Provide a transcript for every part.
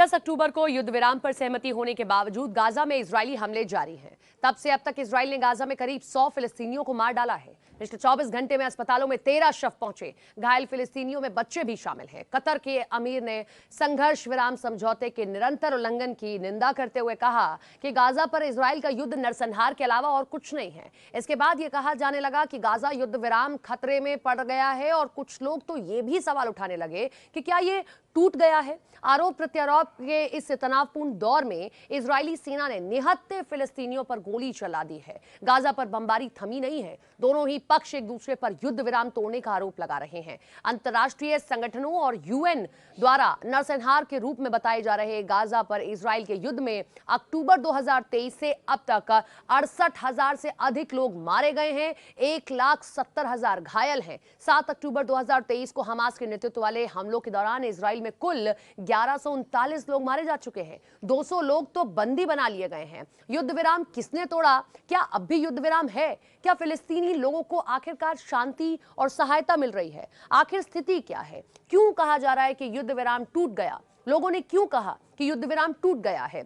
10 अक्टूबर को युद्ध विराम पर सहमति होने के बावजूद गाजा में इजरायली हमले जारी हैं। तब से अब तक इजरायल ने गाजा में करीब 100 फिलिस्तीनियों को मार डाला है। पिछले 24 घंटे में अस्पतालों में 13 शव पहुंचे। घायल फिलिस्तीनियों में बच्चे भी शामिल हैं। कतर के अमीर ने संघर्ष विराम समझौते के निरंतर उल्लंघन की निंदा करते हुए कहा कि गाजा पर इजरायल का युद्ध नरसंहार के अलावा और कुछ नहीं है। इसके बाद यह कहा जाने लगा कि गाजा युद्ध विराम खतरे में पड़ गया है और कुछ लोग तो ये भी सवाल उठाने लगे कि क्या ये टूट गया है। आरोप प्रत्यारोप के इस तनावपूर्ण दौर में इजरायली सेना ने निहत्थे फिलिस्तीनियों पर गोली चला दी है। गाजा पर बमबारी थमी नहीं है। दोनों ही पक्ष एक दूसरे पर युद्ध विराम तोड़ने का आरोप लगा रहे हैं। अंतर्राष्ट्रीय संगठनों और यूएन द्वारा नरसंहार के रूप में बताए जा रहे गाजा पर इजरायल के युद्ध में अक्टूबर 2023 से अब तक 68,000 से अधिक लोग मारे गए हैं। 1,70,000 घायल हैं। 7 अक्टूबर 2023 को हमास के नेतृत्व वाले हमलों के दौरान इजरायल में कुल 1139 लोग मारे जा चुके हैं। 200 लोग तो बंदी बना लिए गए हैं। युद्ध विराम किसने तोड़ा? क्या अब भी युद्ध विराम है? क्या फिलिस्तीनी लोगों को आखिरकार शांति और सहायता मिल रही है? आखिर स्थिति क्या है? क्यों कहा जा रहा है कि युद्ध विराम टूट गया? लोगों ने क्यों कहा कि युद्ध विराम टूट गया है?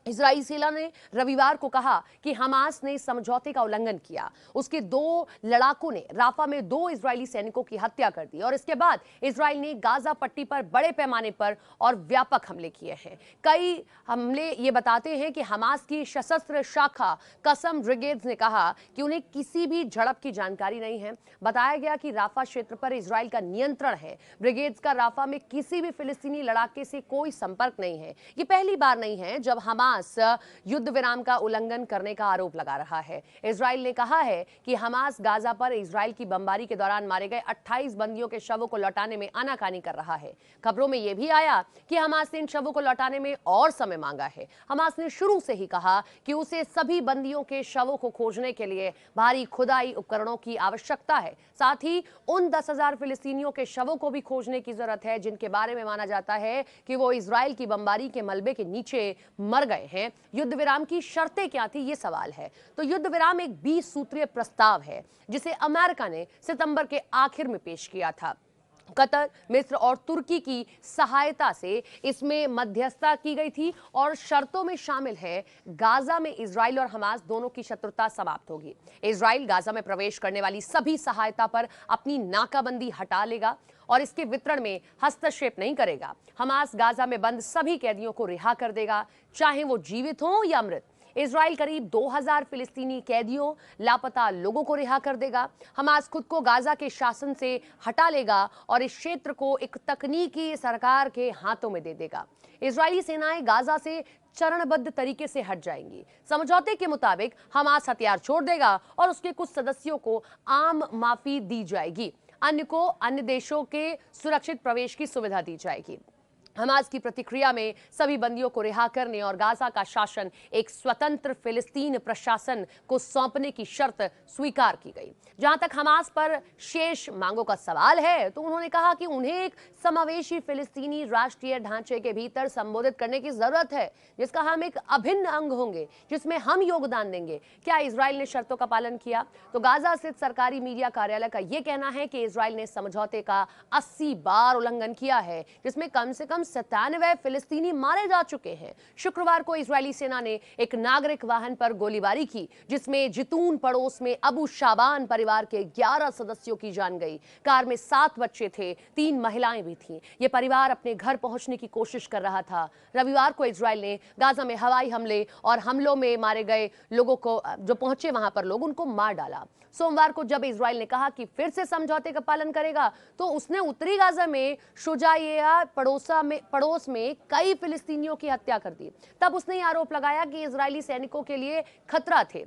इजरायली सेना ने रविवार को कहा कि हमास ने समझौते का उल्लंघन किया। उसके 2 लड़ाकों ने राफा में 2 इजरायली सैनिकों की हत्या कर दी और इसके बाद इजरायल ने गाजा पट्टी पर बड़े पैमाने पर और व्यापक हमले किए हैं। कई हमले ये बताते हैं कि हमास की सशस्त्र शाखा कसम ब्रिगेड्स ने कहा कि उन्हें किसी भी झड़प की जानकारी नहीं है। बताया गया कि राफा क्षेत्र पर इजरायल का नियंत्रण है। ब्रिगेड्स का राफा में किसी भी फिलिस्तीनी लड़ाके से कोई संपर्क नहीं है। ये पहली बार नहीं है जब हमास युद्ध विराम का उल्लंघन करने का आरोप लगा रहा है। इजरायल ने कहा है कि हमास गाजा पर इजरायल की बमबारी के दौरान मारे गए 28 बंदियों के शवों को लौटाने में आनाकानी कर रहा है। खबरों में यह भी आया कि हमास ने इन शवों को लौटाने में और समय मांगा है। हमास ने शुरू से ही कहा कि उसे सभी बंदियों के शवों को खोजने के लिए भारी खुदाई उपकरणों की आवश्यकता है। साथ ही उन 10,000 फिलिस्तीनियों के शवों को भी खोजने की जरूरत है जिनके बारे में माना जाता है कि वो इजरायल की बमबारी के मलबे के नीचे मर गए हैं। युद्ध विराम की शर्तें क्या थी, ये सवाल है। तो युद्ध विराम एक 20 सूत्रीय प्रस्ताव है जिसे अमेरिका ने सितंबर के आखिर में पेश किया था। कतर, मिस्र और तुर्की की सहायता से इसमें मध्यस्थता की गई थी और शर्तों में शामिल है गाजा में इजरायल और हमास दोनों की शत्रुता समाप्त होगी। इजरायल गाजा में प्रवेश करने वाली सभी सहायता पर अपनी नाकाबंदी हटा लेगा और इसके वितरण में हस्तक्षेप नहीं करेगा। हमास गाजा में बंद सभी कैदियों को रिहा कर देगा, चाहे वो जीवित हों या मृत। इजरायल करीब 2000 फिलिस्तीनी कैदियों, लापता लोगों को रिहा कर देगा। हमास खुद को गाजा के शासन से हटा लेगा और इस क्षेत्र को एक तकनीकी सरकार के हाथों में दे देगा। इजरायली सेनाएं गाजा से चरणबद्ध तरीके से हट जाएंगी। समझौते के मुताबिक हमास हथियार छोड़ देगा और उसके कुछ सदस्यों को आम माफी दी जाएगी। अन्य को अन्य देशों के सुरक्षित प्रवेश की सुविधा दी जाएगी। हमास की प्रतिक्रिया में सभी बंदियों को रिहा करने और गाजा का शासन एक स्वतंत्र फिलिस्तीन प्रशासन को सौंपने की शर्त स्वीकार की गई। जहां तक हमास पर शेष मांगों का सवाल है तो उन्होंने कहा कि उन्हें एक समावेशी फिलिस्तीनी राष्ट्रीय ढांचे के भीतर संबोधित करने की जरूरत है जिसका हम एक अभिन्न अंग होंगे, जिसमें हम योगदान देंगे। क्या इजरायल ने शर्तों का पालन किया? तो गाजा स्थित सरकारी मीडिया कार्यालय का यह कहना है कि इजरायल ने समझौते का 80 बार उल्लंघन किया है, जिसमें कम से कम 97 फिलिस्तीनी मारे जा चुके हैं। शुक्रवार को इजरायली सेना ने एक नागरिक वाहन पर गोलीबारी की जिसमें जितून पड़ोस में अबू शाबान परिवार के 11 सदस्यों की जान गई। कार में 7 बच्चे थे, 3 महिलाएं भी थीं। यह परिवार अपने घर पहुंचने की कोशिश कर रहा था। रविवार को इजरायल ने गाजा में हवाई हमले और हमलों में मारे गए लोगों को, जो पहुंचे वहां पर लोग, उनको मार डाला। सोमवार को जब इजरायल ने कहा कि फिर से समझौते का पालन करेगा तो उसने उत्तरी गाजा में शुजाइया पड़ोस में कई फिलिस्तीनियों की हत्या कर दी। तब उसने आरोप लगाया कि इजरायली सैनिकों के लिए खतरा थे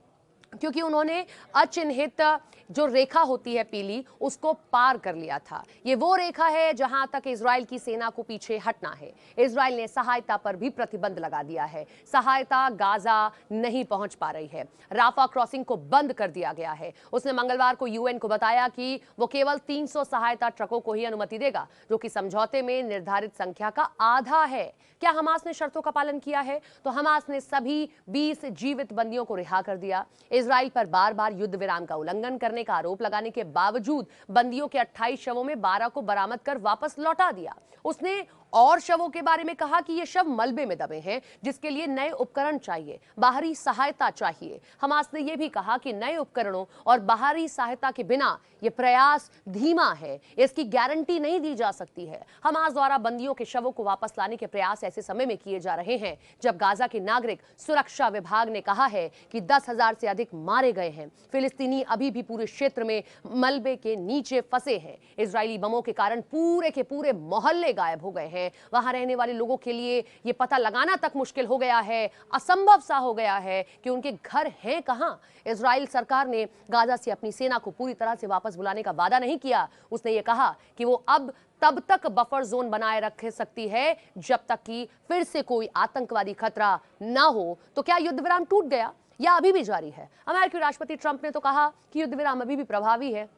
क्योंकि उन्होंने अचिन्हित जो रेखा होती है पीली, उसको पार कर लिया था। ये वो रेखा है जहां तक इजरायल की सेना को पीछे हटना है। इजरायल ने सहायता पर भी प्रतिबंध लगा दिया है। सहायता गाजा नहीं पहुंच पा रही है। राफा क्रॉसिंग को बंद कर दिया गया है। उसने मंगलवार को यूएन को बताया कि वो केवल 300 सहायता ट्रकों को ही अनुमति देगा, जो कि समझौते में निर्धारित संख्या का आधा है। क्या हमास ने शर्तों का पालन किया है? तो हमास ने सभी 20 जीवित बंदियों को रिहा कर दिया। इजरायल पर बार बार युद्ध विराम का उल्लंघन करने का आरोप लगाने के बावजूद बंदियों के 28 शवों में 12 को बरामद कर वापस लौटा दिया। उसने और शवों के बारे में कहा कि ये शव मलबे में दबे हैं, जिसके लिए नए उपकरण चाहिए, बाहरी सहायता चाहिए। हमास ने यह भी कहा कि नए उपकरणों और बाहरी सहायता के बिना यह प्रयास धीमा है, इसकी गारंटी नहीं दी जा सकती है। हमास द्वारा बंदियों के शवों को वापस लाने के प्रयास ऐसे समय में किए जा रहे हैं जब गाजा के नागरिक सुरक्षा विभाग ने कहा है कि 10,000 से अधिक मारे गए हैं। फिलिस्तीनी अभी भी पूरे क्षेत्र में मलबे के नीचे फंसे हैं। इजरायली बमों के कारण पूरे के पूरे मोहल्ले गायब हो गए हैं। वहां रहने वाले लोगों के लिए यह पता लगाना तक मुश्किल हो गया है, असंभव सा हो गया है कि उनके घर हैं कहां। इजराइल सरकार ने गाजा से अपनी सेना को पूरी तरह से वापस बुलाने का वादा नहीं किया। उसने यह कहा कि वो अब तब तक बफर जोन बनाए रख सकती है जब तक कि फिर से कोई आतंकवादी खतरा ना हो। तो क्या युद्ध विराम टूट गया या अभी भी जारी है? अमेरिकी राष्ट्रपति ट्रंप ने तो कहा कि युद्ध विराम अभी भी प्रभावी है।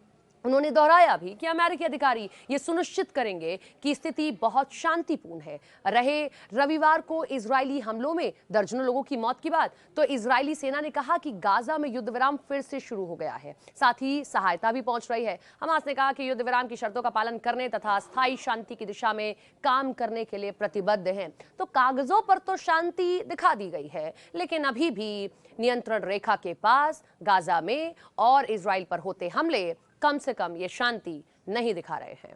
उन्होंने दोहराया भी कि अमेरिकी अधिकारी ये सुनिश्चित करेंगे कि स्थिति बहुत शांतिपूर्ण है रहे। रविवार को इजरायली हमलों में दर्जनों लोगों की मौत के बाद तो इजरायली सेना ने कहा कि गाजा में युद्ध विराम फिर से शुरू हो गया है, साथ ही सहायता भी पहुंच रही है। हमास ने कहा कि युद्ध विराम की शर्तों का पालन करने तथा स्थायी शांति की दिशा में काम करने के लिए प्रतिबद्ध हैं। तो कागजों पर तो शांति दिखा दी गई है, लेकिन अभी भी नियंत्रण रेखा के पास गाजा में और इजराइल पर होते हमले कम से कम ये शांति नहीं दिखा रहे हैं।